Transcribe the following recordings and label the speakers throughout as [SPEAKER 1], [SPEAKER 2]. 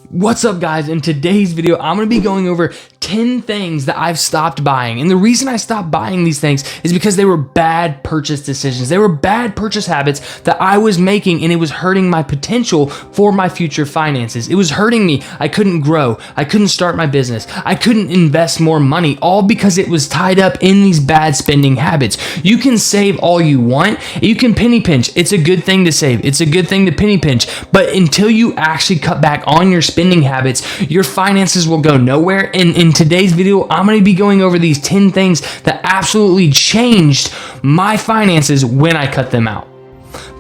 [SPEAKER 1] What's up, guys? In today's video, I'm going to be going over 10 things that I've stopped buying. And the reason I stopped buying these things is because they were bad purchase decisions. They were bad purchase habits that I was making, and it was hurting my potential for my future finances. It was hurting me. I couldn't grow. I couldn't start my business. I couldn't invest more money, all because it was tied up in these bad spending habits. You can save all you want. You can penny pinch. It's a good thing to save. It's a good thing to penny pinch. But until you actually cut back on your spending habits, your finances will go nowhere. And in today's video, I'm going to be going over these 10 things that absolutely changed my finances when I cut them out.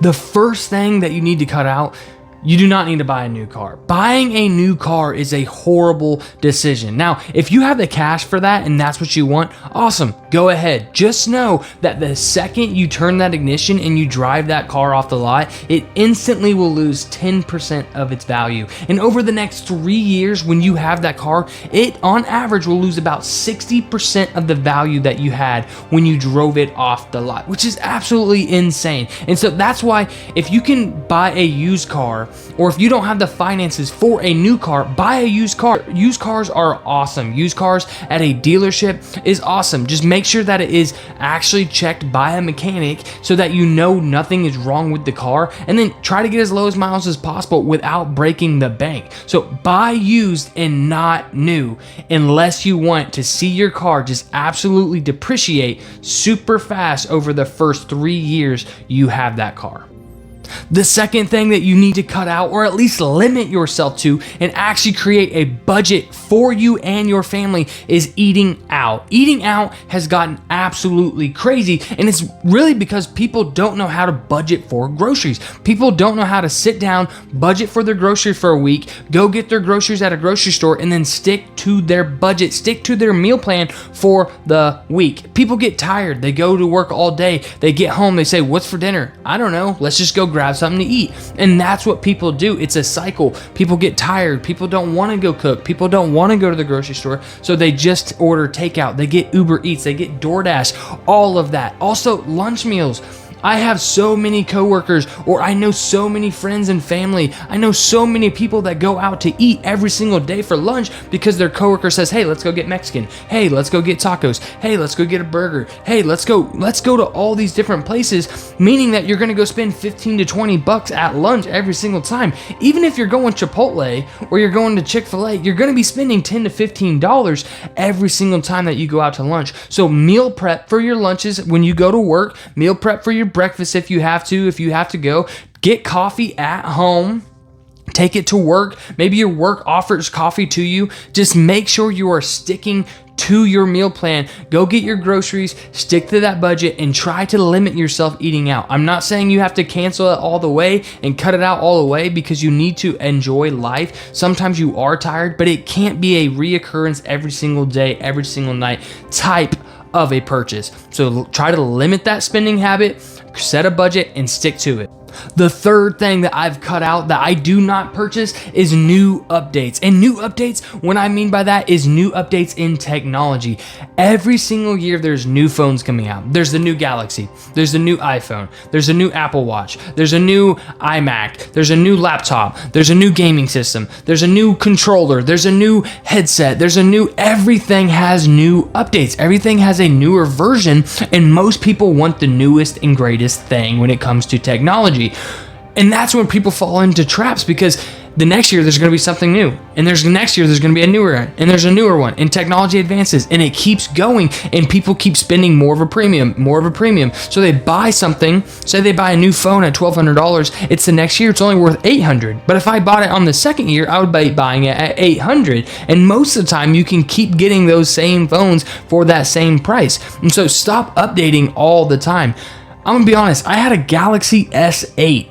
[SPEAKER 1] The first thing that you need to cut out: you do not need to buy a new car. Buying a new car is a horrible decision. Now, if you have the cash for that and that's what you want, awesome, go ahead. Just know that the second you turn that ignition and you drive that car off the lot, it instantly will lose 10% of its value. And over the next 3 years, when you have that car, it on average will lose about 60% of the value that you had when you drove it off the lot, which is absolutely insane. And so that's why if you can buy a used car, or if you don't have the finances for a new car, buy a used car. Used cars are awesome. Used cars at a dealership is awesome. Just make sure that it is actually checked by a mechanic so that you know nothing is wrong with the car, and then try to get as low as miles as possible without breaking the bank. So buy used and not new, unless you want to see your car just absolutely depreciate super fast over the first 3 years you have that car. The second thing that you need to cut out, or at least limit yourself to, and actually create a budget for you and your family, is eating out. Eating out has gotten absolutely crazy, and it's really because people don't know how to budget for groceries. People don't know how to sit down, budget for their groceries for a week, go get their groceries at a grocery store, and then stick to their budget, stick to their meal plan for the week. People get tired. They go to work all day. They get home. They say, "What's for dinner?" "I don't know. Let's just go grab something to eat." And that's what people do. It's a cycle. People get tired. People don't want to go cook. People don't want to go to the grocery store, so they just order takeout. They get Uber Eats. They get DoorDash. All of that. Also, lunch meals. I have so many coworkers, or I know so many friends and family. I know so many people that go out to eat every single day for lunch because their coworker says, "Hey, let's go get Mexican. Hey, let's go get tacos. Hey, let's go get a burger. Hey, let's go to all these different places," meaning that you're going to go spend 15 to 20 bucks at lunch every single time. Even if you're going Chipotle or you're going to Chick-fil-A, you're going to be spending $10 to $15 every single time that you go out to lunch. So meal prep for your lunches when you go to work, meal prep for your breakfast if you have to go. Get coffee at home. Take it to work. Maybe your work offers coffee to you. Just make sure you are sticking to your meal plan. Go get your groceries, stick to that budget, and try to limit yourself eating out. I'm not saying you have to cancel it all the way and cut it out all the way, because you need to enjoy life. Sometimes you are tired, but it can't be a reoccurrence every single day, every single night type of a purchase. So try to limit that spending habit, set a budget, and stick to it. The third thing that I've cut out that I do not purchase is new updates. And new updates, what I mean by that is new updates in technology. Every single year there's new phones coming out. There's the new Galaxy, there's the new iPhone, there's a new Apple Watch, there's a new iMac, there's a new laptop, there's a new gaming system, there's a new controller, there's a new headset, everything has new updates. Everything has a newer version, and most people want the newest and greatest thing when it comes to technology. And that's when people fall into traps, because the next year there's going to be something new, and next year there's going to be a newer one, and there's a newer one, and technology advances, and it keeps going, and people keep spending more of a premium. So they buy something, say they buy a new phone at $1,200, it's the next year it's only worth $800. But if I bought it on the second year, I would be buying it at $800. And most of the time you can keep getting those same phones for that same price. And so stop updating all the time. I'm gonna be honest, I had a Galaxy S8,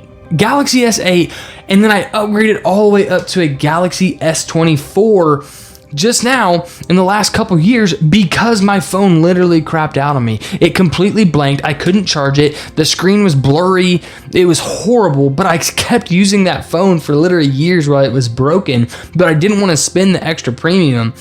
[SPEAKER 1] and then I upgraded all the way up to a Galaxy S24 just now in the last couple years, because my phone literally crapped out on me. It completely blanked. I couldn't charge it. The screen was blurry. It was horrible, but I kept using that phone for literally years while it was broken, but I didn't want to spend the extra premium.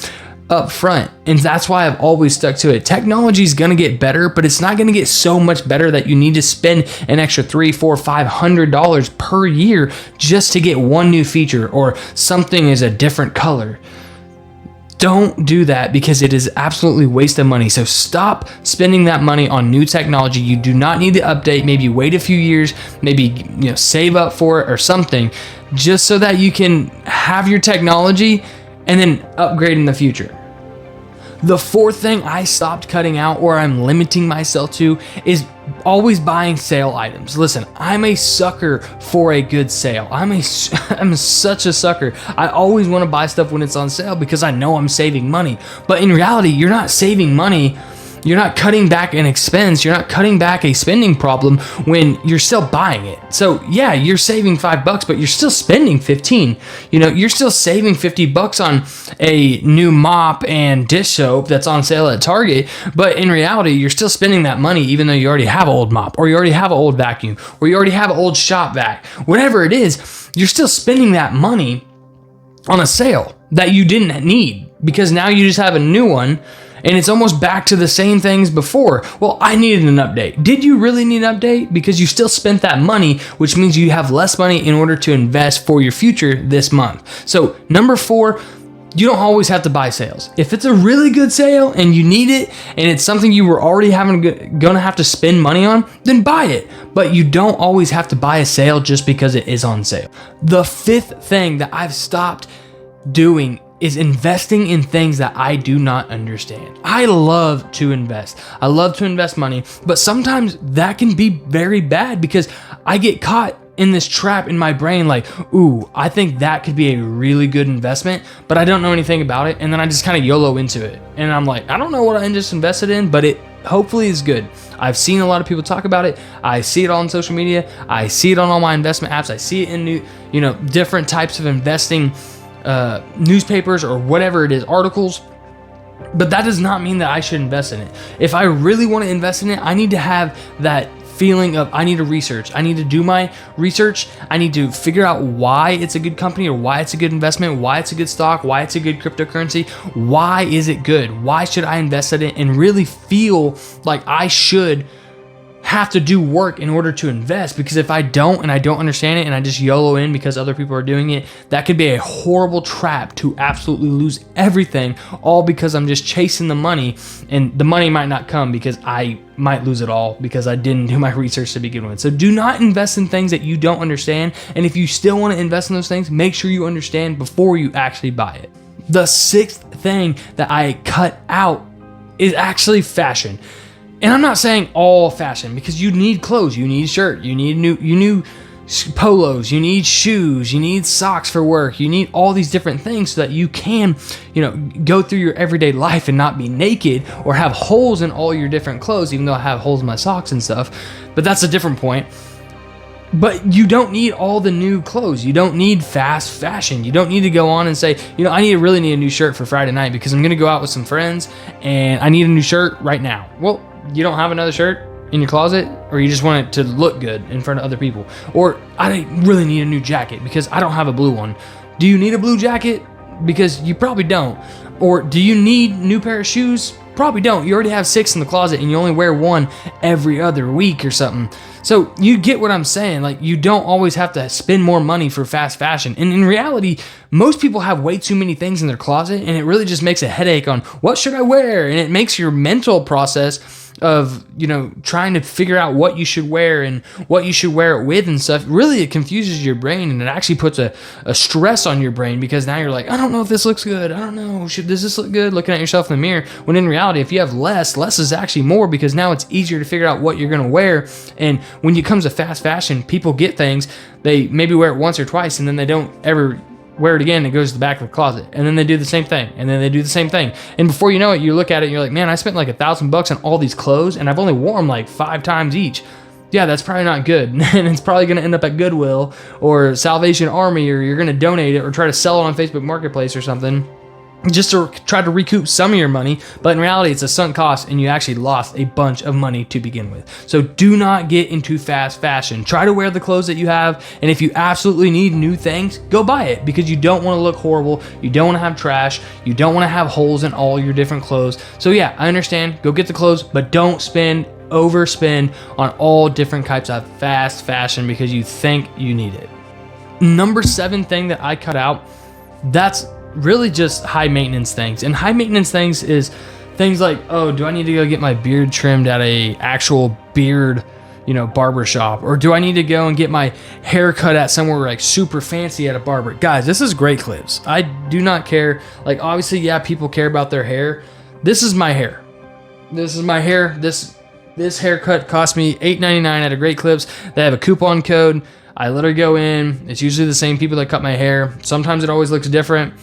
[SPEAKER 1] up front. And that's why I've always stuck to it. Technology is going to get better, but it's not going to get so much better that you need to spend an extra $300, $400, $500 per year just to get one new feature or something is a different color. Don't do that, because it is absolutely waste of money. So stop spending that money on new technology. You do not need to update. Maybe wait a few years, maybe save up for it or something, just so that you can have your technology and then upgrade in the future. The fourth thing I stopped cutting out, or I'm limiting myself to, is always buying sale items. Listen, I'm a sucker for a good sale. I'm such a sucker. I always want to buy stuff when it's on sale because I know I'm saving money. But in reality, you're not saving money. You're not cutting back an expense. You're not cutting back a spending problem when you're still buying it. So yeah, you're saving $5, but you're still spending 15. You're still saving $50 on a new mop and dish soap that's on sale at Target. But in reality, you're still spending that money even though you already have an old mop, or you already have an old vacuum, or you already have an old shop vac. Whatever it is, you're still spending that money on a sale that you didn't need, because now you just have a new one. And it's almost back to the same things before. Well, I needed an update. Did you really need an update? Because you still spent that money, which means you have less money in order to invest for your future this month. So number 4, you don't always have to buy sales. If it's a really good sale and you need it, and it's something you were already gonna have to spend money on, then buy it. But you don't always have to buy a sale just because it is on sale. The 5th thing that I've stopped doing is investing in things that I do not understand. I love to invest. I love to invest money, but sometimes that can be very bad because I get caught in this trap in my brain like, ooh, I think that could be a really good investment, but I don't know anything about it. And then I just kind of YOLO into it. And I'm like, I don't know what I just invested in, but it hopefully is good. I've seen a lot of people talk about it. I see it on social media. I see it on all my investment apps. I see it in different types of investing newspapers or whatever it is, articles. But that does not mean that I should invest in it. If I really want to invest in it, I need to have that feeling of I need to research. I need to do my research. I need to figure out why it's a good company, or why it's a good investment, why it's a good stock, why it's a good cryptocurrency. Why is it good? Why should I invest in it? And really feel like I should have to do work in order to invest, because if I don't and I don't understand it and I just YOLO in because other people are doing it, that could be a horrible trap to absolutely lose everything, all because I'm just chasing the money, and the money might not come because I might lose it all because I didn't do my research to begin with. So do not invest in things that you don't understand, and if you still want to invest in those things, make sure you understand before you actually buy it. The 6th thing that I cut out is actually fashion. And I'm not saying all fashion, because you need clothes, you need shirt, you need new polos, you need shoes, you need socks for work, you need all these different things so that you can, go through your everyday life and not be naked or have holes in all your different clothes, even though I have holes in my socks and stuff. But that's a different point. But you don't need all the new clothes. You don't need fast fashion. You don't need to go on and say, I really need a new shirt for Friday night because I'm going to go out with some friends and I need a new shirt right now. Well, you don't have another shirt in your closet, or you just want it to look good in front of other people. Or I really need a new jacket because I don't have a blue one. Do you need a blue jacket? Because you probably don't. Or do you need a new pair of shoes? Probably don't. You already have 6 in the closet and you only wear one every other week or something. So you get what I'm saying. Like, you don't always have to spend more money for fast fashion. And in reality, most people have way too many things in their closet, and it really just makes a headache on what should I wear? And it makes your mental process of, trying to figure out what you should wear and what you should wear it with and stuff. Really, it confuses your brain, and it actually puts a stress on your brain, because now you're like, I don't know if this looks good. I don't know. Does this look good? Looking at yourself in the mirror. When in reality, if you have less is actually more, because now it's easier to figure out what you're going to wear. And when it comes to fast fashion, people get things, they maybe wear it once or twice, and then they don't ever wear it again. It goes to the back of the closet, and then they do the same thing, and then they do the same thing, and before you know it, you look at it and you're like, man, I spent like $1,000 on all these clothes and I've only worn them like 5 times each. Yeah, that's probably not good. And it's probably going to end up at Goodwill or Salvation Army, or you're going to donate it or try to sell it on Facebook Marketplace or something. just to try to recoup some of your money, but in reality it's a sunk cost and you actually lost a bunch of money to begin with. So do not get into fast fashion. Try to wear the clothes that you have, and if you absolutely need new things, go buy it, because you don't want to look horrible, you don't want to have trash, you don't want to have holes in all your different clothes. So yeah, I understand, go get the clothes, but don't overspend on all different types of fast fashion because you think you need it. Number 7 thing that I cut out, that's really just high maintenance things. And high maintenance things is things like, oh, do I need to go get my beard trimmed at a actual beard, barber shop? Or do I need to go and get my hair cut at somewhere like super fancy at a barber? Guys, this is great clips. I do not care. Like, obviously, yeah, people care about their hair. This is my hair. This is my hair. This haircut cost me $8.99 at a Great Clips. They have a coupon code. I literally go in. It's usually the same people that cut my hair. Sometimes it always looks different.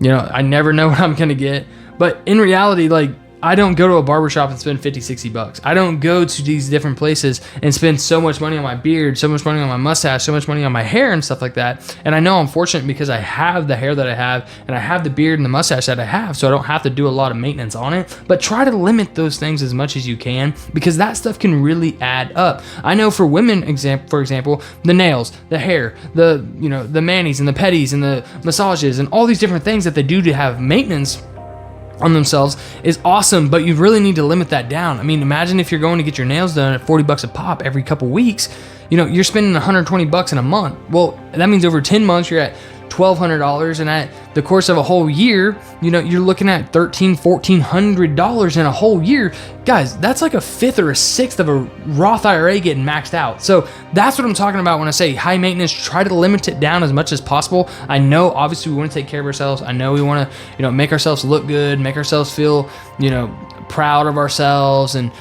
[SPEAKER 1] I never know what I'm going to get. But in reality, like, I don't go to a barbershop and spend $50-$60. I don't go to these different places and spend so much money on my beard, so much money on my mustache, so much money on my hair and stuff like that. And I know I'm fortunate because I have the hair that I have and I have the beard and the mustache that I have, so I don't have to do a lot of maintenance on it. But try to limit those things as much as you can, because that stuff can really add up. I know for women, for example, the nails, the hair, the manis and the pedis and the massages and all these different things that they do to have maintenance on themselves is awesome, but you really need to limit that down. I mean, imagine if you're going to get your nails done at $40 a pop every couple weeks, you're spending $120 in a month. Well, that means over 10 months you're at $1,200, and at the course of a whole year, you're looking at $1,400 in a whole year. Guys, that's like a fifth or a sixth of a Roth IRA getting maxed out. So that's what I'm talking about when I say high maintenance. Try to limit it down as much as possible. I know obviously we want to take care of ourselves. I know we want to, make ourselves look good, make ourselves feel, proud of ourselves and,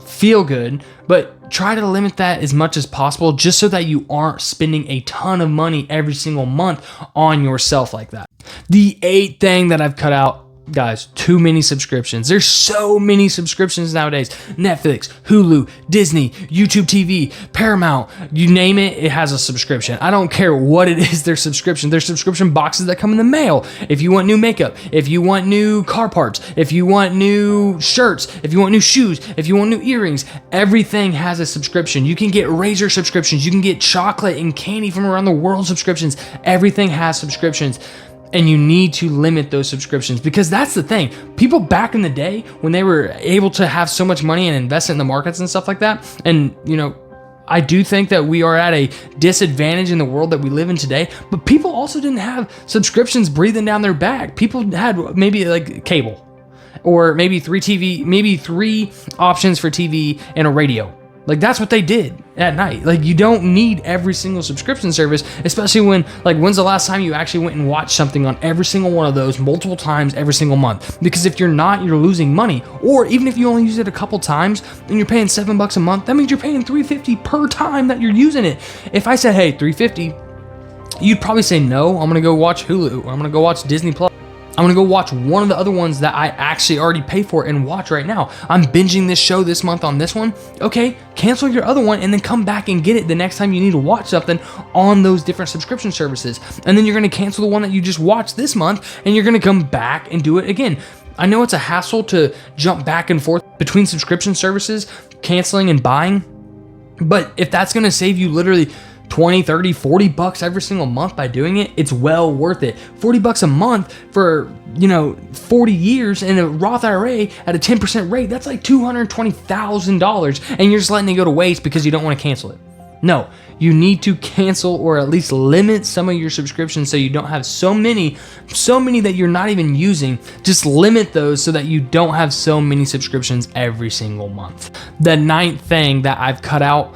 [SPEAKER 1] feel good, but try to limit that as much as possible, just so that you aren't spending a ton of money every single month on yourself like that. The 8th thing that I've cut out, guys, too many subscriptions. There's so many subscriptions nowadays. Netflix, Hulu, Disney, YouTube TV, Paramount, you name it, it has a subscription. I don't care what it is, their subscription. There's subscription boxes that come in the mail. If you want new makeup, if you want new car parts, if you want new shirts, if you want new shoes, if you want new earrings, everything has a subscription. You can get razor subscriptions. You can get chocolate and candy from around the world subscriptions. Everything has subscriptions. And you need to limit those subscriptions, because that's the thing. People back in the day, when they were able to have so much money and invest in the markets and stuff like that, and I do think that we are at a disadvantage in the world that we live in today, but people also didn't have subscriptions breathing down their back. People had maybe like cable, or maybe three options for TV and a radio. Like, that's what they did at night. Like, you don't need every single subscription service, especially when's the last time you actually went and watched something on every single one of those multiple times every single month? Because if you're not, you're losing money. Or even if you only use it a couple times and you're paying $7 a month, that means you're paying $3.50 per time that you're using it. If I said, hey, $3.50, you'd probably say, no, I'm going to go watch Hulu, or I'm going to go watch Disney Plus. I'm gonna go watch one of the other ones that I actually already pay for and watch right now. I'm binging this show this month on this one. Okay, cancel your other one and then come back and get it the next time you need to watch something on those different subscription services. And then you're gonna cancel the one that you just watched this month and you're gonna come back and do it again. I know it's a hassle to jump back and forth between subscription services, canceling and buying, but if that's gonna save you literally $20, $30, $40 every single month by doing it, it's well worth it. $40 a month for 40 years in a Roth IRA at a 10% rate, that's like $220,000, and you're just letting it go to waste because you don't want to cancel it. No, you need to cancel or at least limit some of your subscriptions so you don't have so many that you're not even using. Just limit those so that you don't have so many subscriptions every single month. The 9th thing that I've cut out,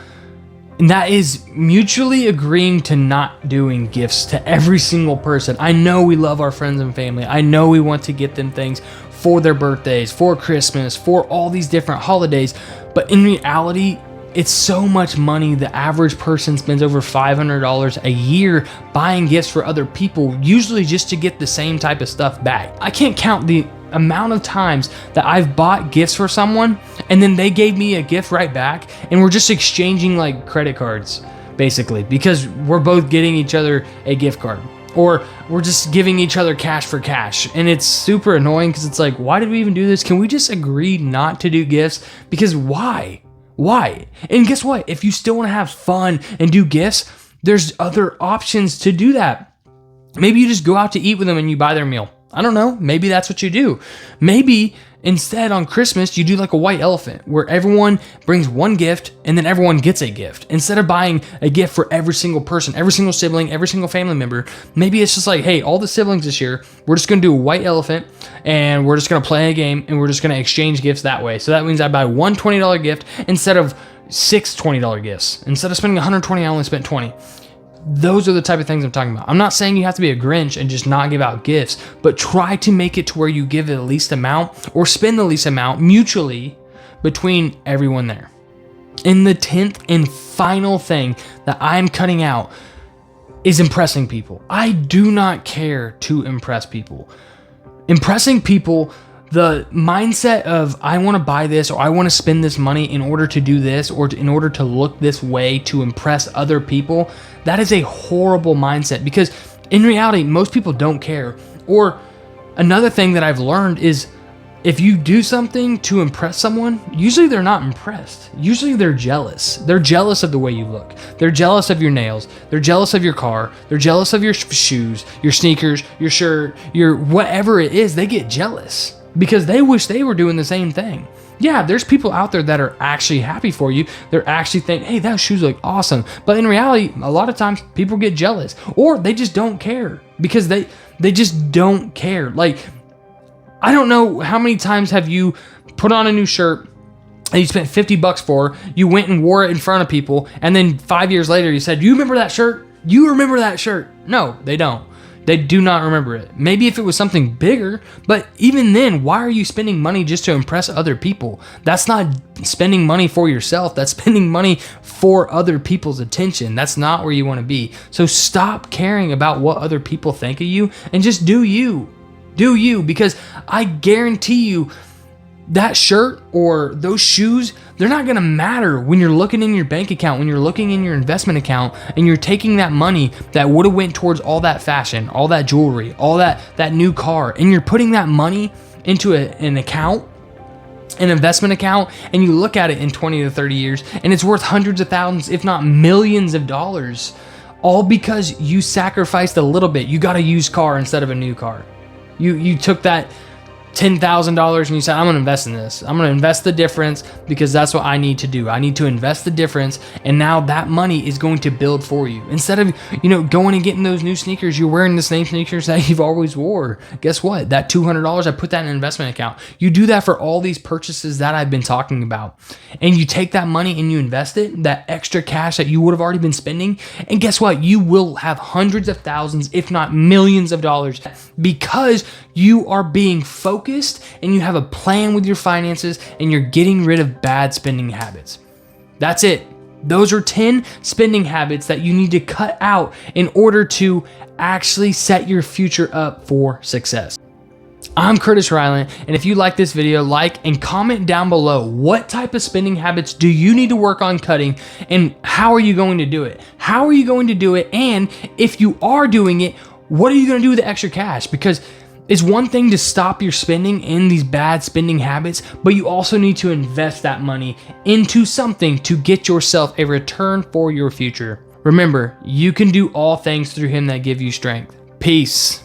[SPEAKER 1] and that is mutually agreeing to not doing gifts to every single person. I know we love our friends and family. I know we want to get them things for their birthdays, for Christmas, for all these different holidays. But in reality, it's so much money. The average person spends over $500 a year buying gifts for other people, usually just to get the same type of stuff back. I can't count the amount of times that I've bought gifts for someone and then they gave me a gift right back and we're just exchanging like credit cards basically, because we're both getting each other a gift card. Or we're just giving each other cash for cash. And it's super annoying because it's like, why did we even do this? Can we just agree not to do gifts? Because why? Why? And guess what? If you still want to have fun and do gifts, there's other options to do that. Maybe you just go out to eat with them and you buy their meal. I don't know. Maybe that's what you do. Maybe instead on Christmas, you do like a white elephant where everyone brings one gift and then everyone gets a gift. Instead of buying a gift for every single person, every single sibling, every single family member, maybe it's just like, hey, all the siblings this year, we're just going to do a white elephant and we're just going to play a game and we're just going to exchange gifts that way. So that means I buy one $20 gift instead of six $20 gifts. Instead of spending $120, I only spent $20. Those are the type of things I'm talking about. I'm not saying you have to be a Grinch and just not give out gifts, but try to make it to where you give the least amount or spend the least amount mutually between everyone there. And the 10th and final thing that I'm cutting out is impressing people. I do not care to impress people. Impressing people, the mindset of I want to buy this or I want to spend this money in order to do this or in order to look this way to impress other people, that is a horrible mindset because in reality, most people don't care. Or another thing that I've learned is if you do something to impress someone, usually they're not impressed. Usually they're jealous. They're jealous of the way you look. They're jealous of your nails. They're jealous of your car. They're jealous of your shoes, your sneakers, your shirt, your whatever it is. They get jealous because they wish they were doing the same thing. Yeah, there's people out there that are actually happy for you. They're actually thinking, hey, that shoes look awesome. But in reality, a lot of times people get jealous or they just don't care because they just don't care. Like, I don't know how many times have you put on a new shirt and you spent $50 for, you went and wore it in front of people, and then 5 years later you said, you remember that shirt? You remember that shirt? No, they don't. They do not remember it. Maybe if it was something bigger, but even then, why are you spending money just to impress other people? That's not spending money for yourself. That's spending money for other people's attention. That's not where you want to be. So stop caring about what other people think of you and just do you. Do you, because I guarantee you that shirt or those shoes, they're not going to matter when you're looking in your bank account, when you're looking in your investment account and you're taking that money that would have went towards all that fashion, all that jewelry, all that new car, and you're putting that money into an account, an investment account, and you look at it in 20 to 30 years and it's worth hundreds of thousands, if not millions of dollars, all because you sacrificed a little bit. You got a used car instead of a new car. You took that $10,000 and you said, I'm going to invest in this. I'm going to invest the difference because that's what I need to do. I need to invest the difference. And now that money is going to build for you. Instead of, going and getting those new sneakers, you're wearing the same sneakers that you've always wore. Guess what? That $200, I put that in an investment account. You do that for all these purchases that I've been talking about. And you take that money and you invest it, that extra cash that you would have already been spending. And guess what? You will have hundreds of thousands, if not millions of dollars, because you are being focused and you have a plan with your finances and you're getting rid of bad spending habits. That's it. Those are 10 spending habits that you need to cut out in order to actually set your future up for success. I'm Curtis Ryland, and if you like this video, like and comment down below what type of spending habits do you need to work on cutting and how are you going to do it? How are you going to do it? And if you are doing it, what are you going to do with the extra cash? Because it's one thing to stop your spending in these bad spending habits, but you also need to invest that money into something to get yourself a return for your future. Remember, you can do all things through him that give you strength. Peace.